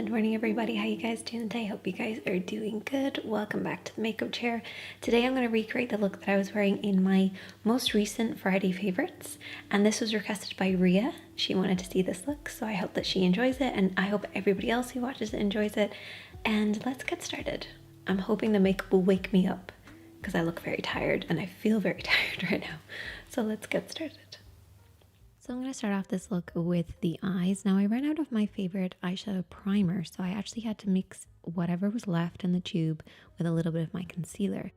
Good morning, everybody. How you guys doing today? Hope you guys are doing good. Welcome back to the makeup chair. Today I'm going to recreate the look that I was wearing in my most recent Friday favorites, and this was requested by Ria. She wanted to see this look, so I hope that she enjoys it, and I hope everybody else who watches it enjoys it. And let's get started. I'm hoping the makeup will wake me up because I look very tired and I feel very tired right now. So let's get started. So I'm going to start off this look with the eyes. Now I ran out of my favorite eyeshadow primer, so I actually had to mix whatever was left in the tube with a little bit of my concealer.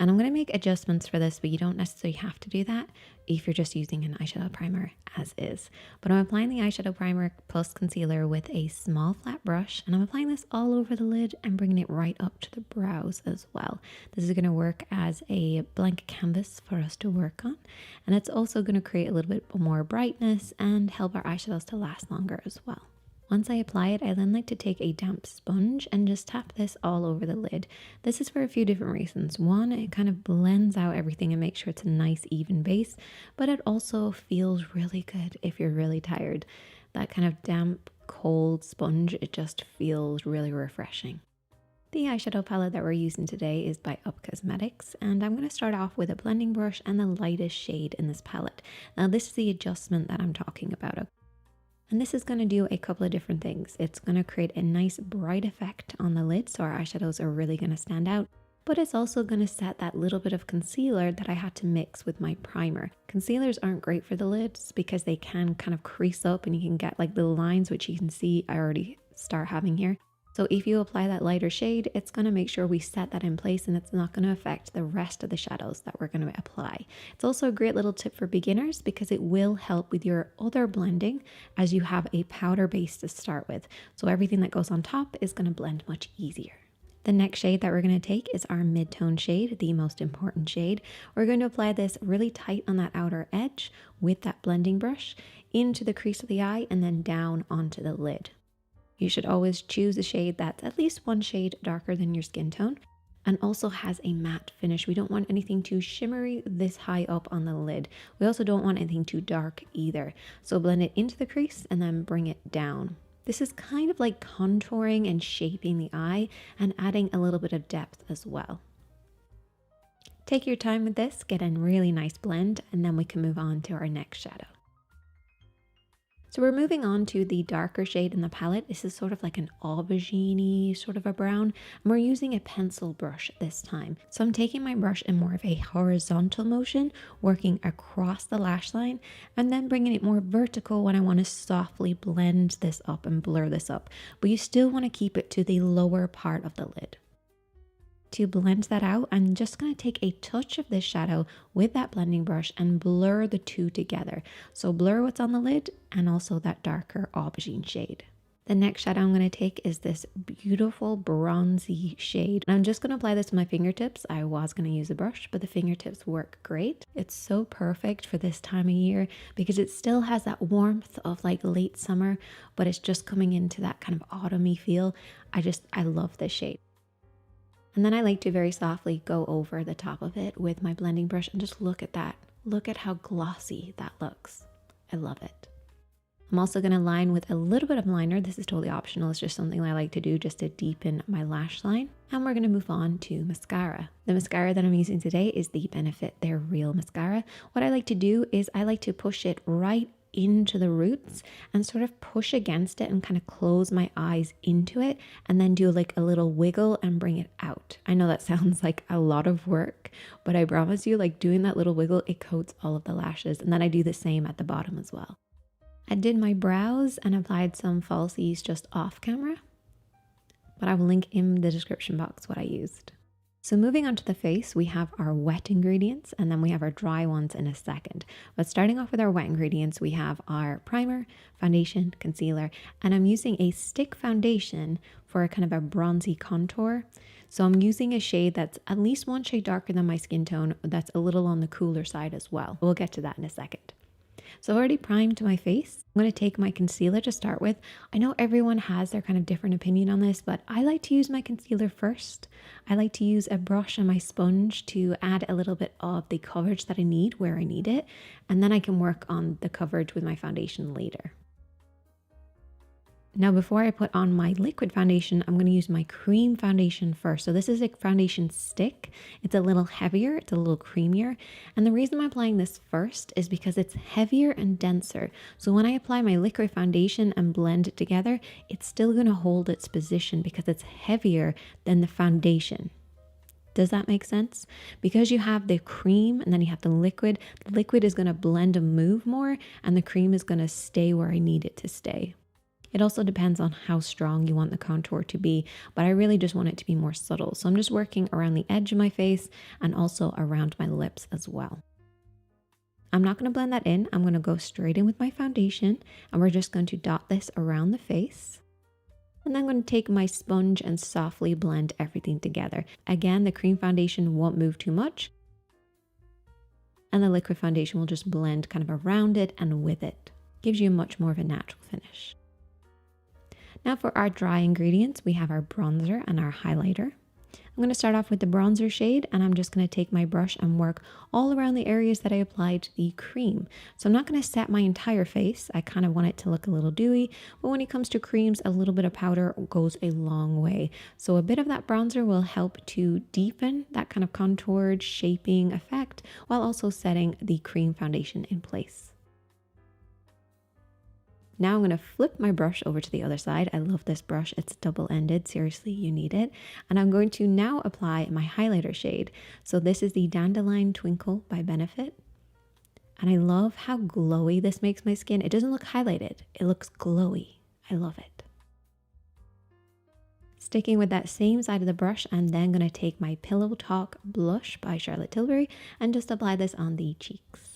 And I'm going to make adjustments for this, but you don't necessarily have to do that if you're just using an eyeshadow primer as is. But I'm applying the eyeshadow primer plus concealer with a small flat brush, and I'm applying this all over the lid and bringing it right up to the brows as well. This is going to work as a blank canvas for us to work on, and it's also going to create a little bit more brightness and help our eyeshadows to last longer as well. Once I apply it, I then like to take a damp sponge and just tap this all over the lid. This is for a few different reasons. One, it kind of blends out everything and makes sure it's a nice even base, but it also feels really good if you're really tired. That kind of damp, cold sponge, it just feels really refreshing. The eyeshadow palette that we're using today is by Up Cosmetics, and I'm going to start off with a blending brush and the lightest shade in this palette. Now this is the adjustment that I'm talking about. And this is going to do a couple of different things. It's going to create a nice bright effect on the lid, so our eyeshadows are really going to stand out. But it's also going to set that little bit of concealer that I had to mix with my primer. Concealers aren't great for the lids because they can kind of crease up and you can get like little lines, which you can see I already start having here. So if you apply that lighter shade, it's going to make sure we set that in place and it's not going to affect the rest of the shadows that we're going to apply. It's also a great little tip for beginners because it will help with your other blending as you have a powder base to start with. So everything that goes on top is going to blend much easier. The next shade that we're going to take is our mid-tone shade, the most important shade. We're going to apply this really tight on that outer edge with that blending brush into the crease of the eye and then down onto the lid. You should always choose a shade that's at least one shade darker than your skin tone and also has a matte finish. We don't want anything too shimmery this high up on the lid. We also don't want anything too dark either. So blend it into the crease and then bring it down. This is kind of like contouring and shaping the eye and adding a little bit of depth as well. Take your time with this, get a really nice blend, and then we can move on to our next shadow. So we're moving on to the darker shade in the palette. This is sort of like an aubergine-y sort of a brown, and we're using a pencil brush this time. So I'm taking my brush in more of a horizontal motion, working across the lash line, and then bringing it more vertical when I want to softly blend this up and blur this up. But you still want to keep it to the lower part of the lid. To blend that out, I'm just going to take a touch of this shadow with that blending brush and blur the two together. So blur what's on the lid and also that darker aubergine shade. The next shadow I'm going to take is this beautiful bronzy shade. And I'm just going to apply this with my fingertips. I was going to use a brush, but the fingertips work great. It's so perfect for this time of year because it still has that warmth of like late summer, but it's just coming into that kind of autumny feel. I love this shade. And then I like to very softly go over the top of it with my blending brush and just look at that. Look at how glossy that looks. I love it. I'm also going to line with a little bit of liner. This is totally optional. It's just something I like to do just to deepen my lash line. And we're going to move on to mascara. The mascara that I'm using today is the Benefit They're Real mascara. What I like to do is I like to push it right into the roots and sort of push against it and kind of close my eyes into it and then do like a little wiggle and bring it out. I know that sounds like a lot of work, but I promise you, like doing that little wiggle, it coats all of the lashes. And then I do the same at the bottom as well. I did my brows and applied some falsies just off camera, but I will link in the description box what I used. So moving on to the face, we have our wet ingredients and then we have our dry ones in a second. But starting off with our wet ingredients, we have our primer, foundation, concealer, and I'm using a stick foundation for a kind of a bronzy contour. So I'm using a shade that's at least one shade darker than my skin tone, that's a little on the cooler side as well. We'll get to that in a second. So I've already primed my face. I'm going to take my concealer to start with. I know everyone has their kind of different opinion on this, but I like to use my concealer first. I like to use a brush and my sponge to add a little bit of the coverage that I need where I need it, and then I can work on the coverage with my foundation later. Now, before I put on my liquid foundation, I'm going to use my cream foundation first. So this is a foundation stick. It's a little heavier, it's a little creamier. And the reason I'm applying this first is because it's heavier and denser. So when I apply my liquid foundation and blend it together, it's still going to hold its position because it's heavier than the foundation. Does that make sense? Because you have the cream and then you have the liquid is going to blend and move more, and the cream is going to stay where I need it to stay. It also depends on how strong you want the contour to be, but I really just want it to be more subtle. So I'm just working around the edge of my face and also around my lips as well. I'm not going to blend that in. I'm going to go straight in with my foundation, and we're just going to dot this around the face. And then I'm going to take my sponge and softly blend everything together. Again, the cream foundation won't move too much, and the liquid foundation will just blend kind of around it and with it. Gives you much more of a natural finish. Now for our dry ingredients, we have our bronzer and our highlighter. I'm going to start off with the bronzer shade, and I'm just going to take my brush and work all around the areas that I applied the cream. So I'm not going to set my entire face. I kind of want it to look a little dewy, but when it comes to creams, a little bit of powder goes a long way. So a bit of that bronzer will help to deepen that kind of contoured shaping effect while also setting the cream foundation in place. Now I'm going to flip my brush over to the other side. I love this brush. It's double-ended. Seriously, you need it. And I'm going to now apply my highlighter shade. So this is the Dandelion Twinkle by Benefit. And I love how glowy this makes my skin. It doesn't look highlighted. It looks glowy. I love it. Sticking with that same side of the brush, I'm then going to take my Pillow Talk blush by Charlotte Tilbury and just apply this on the cheeks.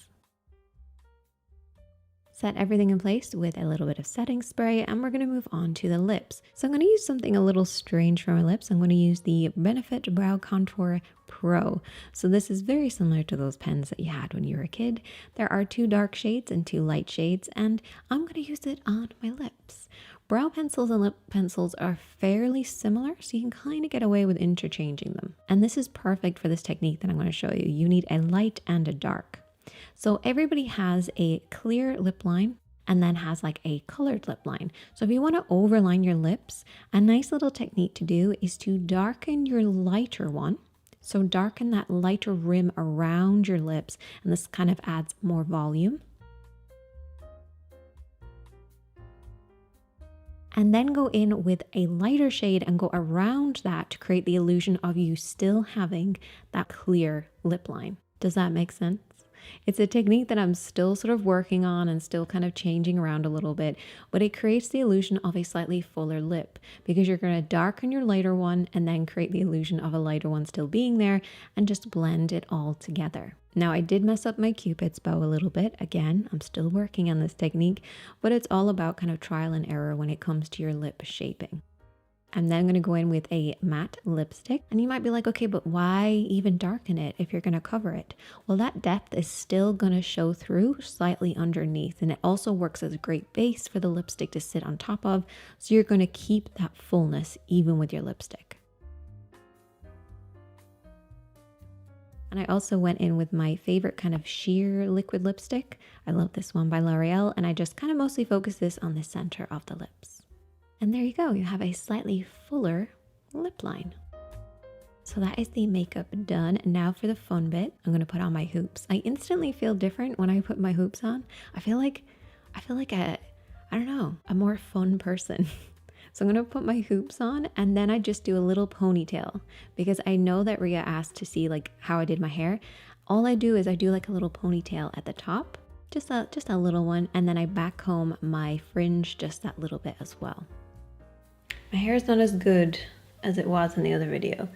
Set everything in place with a little bit of setting spray, and we're going to move on to the lips. So I'm going to use something a little strange for my lips. I'm going to use the Benefit Brow Contour Pro. So this is very similar to those pens that you had when you were a kid. There are 2 dark shades and 2 light shades, and I'm going to use it on my lips. Brow pencils and lip pencils are fairly similar, so you can kind of get away with interchanging them. And this is perfect for this technique that I'm going to show you. You need a light and a dark. So everybody has a clear lip line and then has like a colored lip line. So if you want to overline your lips, a nice little technique to do is to darken your lighter one. So darken that lighter rim around your lips, and this kind of adds more volume. And then go in with a lighter shade and go around that to create the illusion of you still having that clear lip line. Does that make sense? It's a technique that I'm still sort of working on and still kind of changing around a little bit, but it creates the illusion of a slightly fuller lip because you're going to darken your lighter one and then create the illusion of a lighter one still being there and just blend it all together. Now I did mess up my Cupid's bow a little bit. Again, I'm still working on this technique, but it's all about kind of trial and error when it comes to your lip shaping. I'm then going to go in with a matte lipstick, and you might be like, okay, but why even darken it if you're going to cover it? Well, that depth is still going to show through slightly underneath, and it also works as a great base for the lipstick to sit on top of, so you're going to keep that fullness even with your lipstick. And I also went in with my favorite kind of sheer liquid lipstick. I love this one by L'Oreal, and I just kind of mostly focus this on the center of the lips. And there you go, you have a slightly fuller lip line. So that is the makeup done. And now for the fun bit, I'm gonna put on my hoops. I instantly feel different when I put my hoops on. I feel like I don't know, a more fun person. So I'm gonna put my hoops on, and then I just do a little ponytail because I know that Rhea asked to see like how I did my hair. All I do is I do like a little ponytail at the top, just a little one, and then I back comb my fringe just that little bit as well. My hair is not as good as it was in the other video,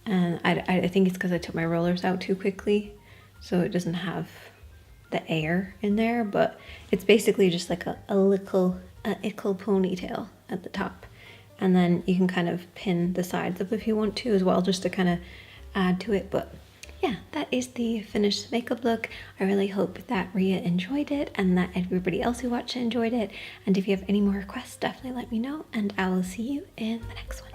and I think it's because I took my rollers out too quickly, so it doesn't have the air in there, but it's basically just like a ickle ponytail at the top, and then you can kind of pin the sides up if you want to as well, just to kind of add to it. But yeah, that is the finished makeup look. I really hope that Rhea enjoyed it and that everybody else who watched it enjoyed it. And if you have any more requests, definitely let me know, and I will see you in the next one.